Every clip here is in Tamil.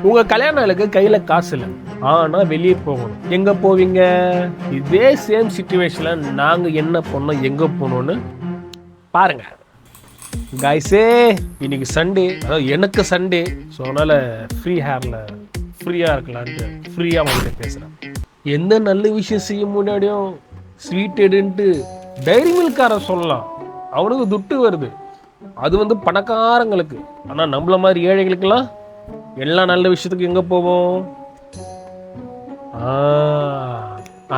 உங்க கல்யாண நாளுக்கு கையில காசு இல்லை, ஆனா வெளியே போகணும். எங்க போவீங்க? இதே சேம் சிச்சுவேஷன்ல நாங்க என்ன பண்ணோம், எங்க போனோம்னு பாருங்க. காய்ஸே, இன்னைக்கு சண்டே, அதாவது எனக்கு சண்டே. ஸோ அதனால ஃப்ரீ ஹேர்ல ஃப்ரீயா இருக்கலான்ட்டு ஃப்ரீயா உங்கள்கிட்ட பேசுறேன். எந்த நல்ல விஷயம் செய்ய முன்னாடியும் ஸ்வீட் எடுன்ட்டு டைரி மில்காரன் சொல்லலாம், அவனுக்கு துட்டு வருது. அது பணக்காரங்களுக்கு. ஆனா நம்மள மாதிரி ஏழைகளுக்கெல்லாம் எல்லா நல்ல விஷயத்துக்கு எங்க போவோம்?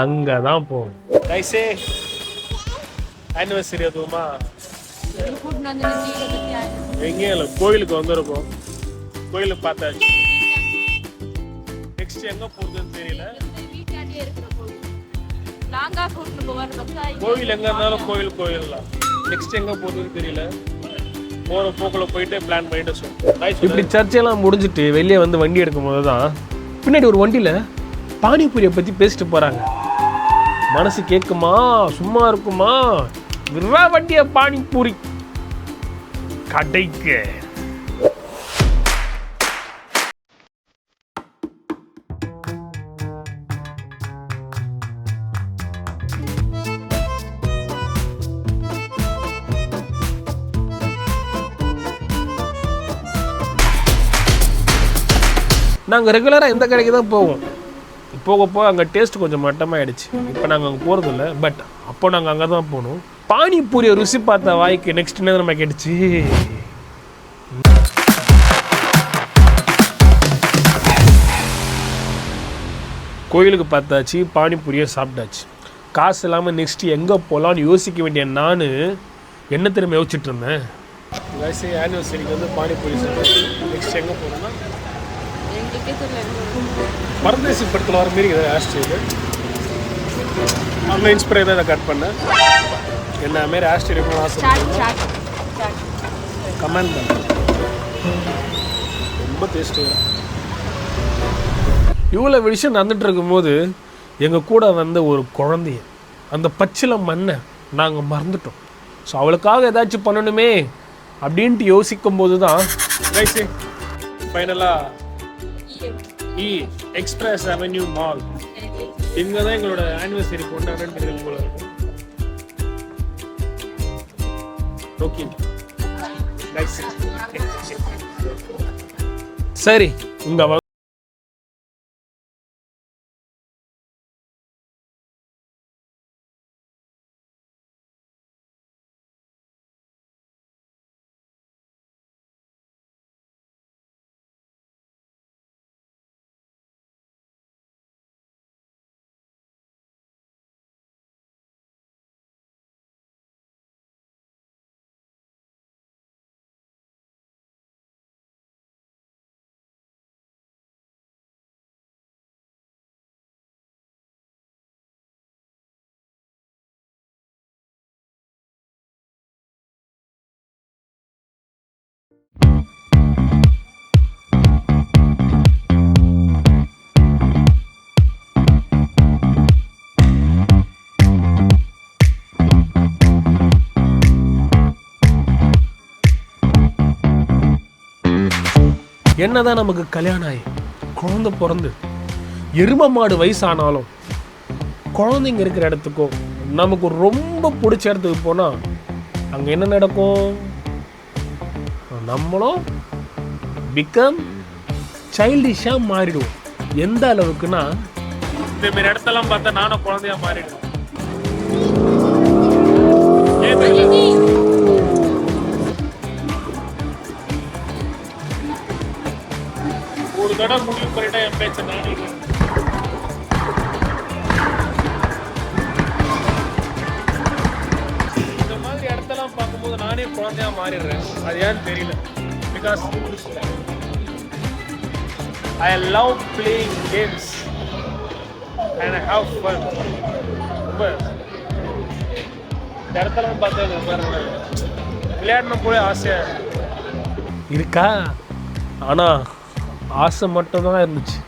அங்கதான் போவோம். கைஸே, ஆனிவர்சரி அதுவுமா எங்கே இல்லை, கோயிலுக்கு வந்திருக்கோம். கோயிலுக்கு பார்த்தாச்சு. நெக்ஸ்ட் எங்க போறதுன்னு தெரியல. கோயில் எங்க இருந்தாலும் கோயில் தான். நெக்ஸ்ட் எங்க போறதுன்னு தெரியல. போற போக்குல போயிட்டு பிளான் பண்ணிட்டு சொல்லுவோம். இப்படி சர்ச்சையெல்லாம் முடிஞ்சிட்டு வெளியே வண்டி எடுக்கும் போது தான் பின்னாடி ஒரு வண்டியில பானிபூரியை பத்தி பேசிட்டு போறாங்க. மனசு கேட்குமா, சும்மா இருக்குமா? விரா வண்டிய பானிபூரி கடைக்கு. நாங்கள் ரெகுலராக எந்த கடைக்கு தான் போவோம். போக அங்கே டேஸ்ட் கொஞ்சம் மட்டமாகிடுச்சு. இப்போ நாங்கள் அங்கே போகிறது இல்லை. பட் அப்போ நாங்கள் அங்கே தான் போகணும். பானிபூரியை ருசி பார்த்த வாய்க்கு நெக்ஸ்ட் என்ன நம்ம கேட்டுச்சு? கோயிலுக்கு பார்த்தாச்சு, பானிபூரியை சாப்பிட்டாச்சு. காசு இல்லாமல் நெக்ஸ்ட் எங்கே போகலான்னு யோசிக்க வேண்டிய நான் என்ன திரும்ப யோசிச்சுட்டு இருந்தேன். ஆனிவர்சரிக்கு பானிபூரி சாப்பிட்டு நெக்ஸ்ட் எங்கே போகணும்னா பரதேசி படத்தில் வர மாரி ஆஸ்ட்ரேலியா அங்கே இன்ஸ்பயர் தான் கட் பண்ணேன். என்ன மாரி ஆஸ்ட்ரேலியா ஆசை கமெண்ட் பண்ண. ரொம்ப டேஸ்டியாக இவ்வளோ விஷயம் நடந்துட்டு இருக்கும்போது எங்கள் கூட ஒரு குழந்தைய, அந்த பச்சில மண்ணை நாங்கள் மறந்துட்டோம். ஸோ அவளுக்காக ஏதாச்சும் பண்ணணுமே அப்படின்ட்டு யோசிக்கும் போது தான் ஃபைனலாக எக்ஸ்பிரஸ் அவென்யூ மால் இங்கே தான் எங்களோட ஆனிவர்சரி கொண்டாடுறது போல இருக்கும். ஓகே சரி, இங்க என்னதான் நமக்கு கல்யாணம் ஆகி குழந்தை பிறந்து எரும மாடு வயசானாலும் குழந்தைங்க இருக்கிற இடத்துக்கோ நமக்கு ரொம்ப பிடிச்ச இடத்துக்கு போனால் அங்கே என்ன நடக்கும்? நம்மளும் பிகம் சைல்டிஷாக மாறிடுவோம். எந்த அளவுக்குன்னா இந்த மாதிரி இடத்தெல்லாம் பார்த்தா நானும் குழந்தையா மாறிடுவேன். ஒரு தடவை முடிவு பண்ணிட்டா என் பேச்ச நானே இந்த மாதிரி இடத்தெல்லாம் பார்க்கும்போது நானே குழந்தையா மாறிடுறேன். அது ஏன்னு தெரியல. Because I love playing games and I have fun. ரொம்ப இந்த இடத்தெல்லாம் பார்த்தா விளையாடணும் போல ஆசையா இருக்கா. ஆனால் ஆசை மட்டும்தான் இருந்துச்சு.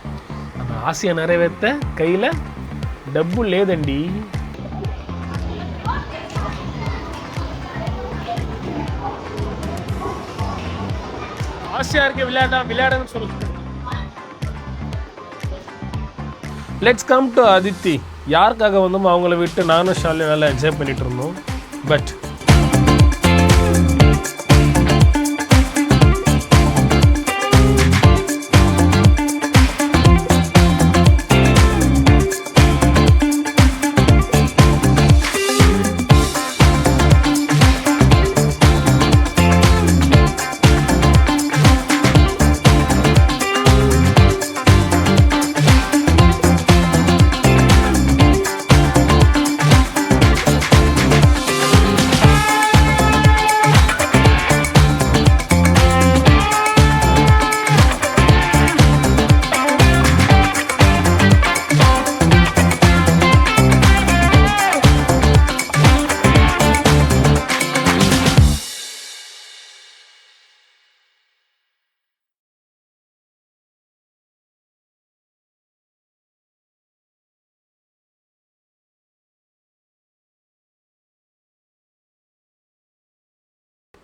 அந்த ஆசையை நிறைவேற்ற கையில் டப்பு లేదండి. ஆசையா இருக்க விளையாடுன்னு சொல்லுங்க. Let's come to Aditi. யாருக்காக வந்தோமோ அவங்கள விட்டு நானும் ஷாலியும் நல்லா என்ஜாய் பண்ணிட்டு இருந்தோம். பட்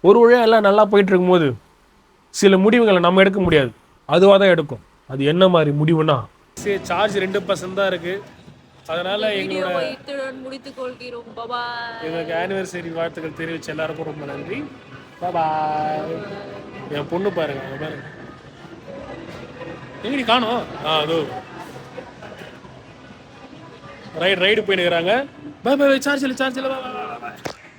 ஒரு வழியாக எல்லாம் நல்லா போயிட்டு இருக்கும்போது சில முடிவுகளை நம்ம எடுக்க முடியாது, அதுவாக தான் எடுக்கும். அது என்ன மாதிரி முடிவுனா, சரி சார்ஜ் 2% தான் இருக்கு. அதனால எங்களோட எங்களுக்கு ஆனிவர்சரி வாழ்த்துக்கள் தெரிவிச்சு எல்லாருக்கும் ரொம்ப நன்றி. பாய். என் பொண்ணு பாருங்க எங்கடி காணோம். அதோ ரைடு போயினுக்கிறாங்க. பாய் பாய். சார்ஜ் இல்லை.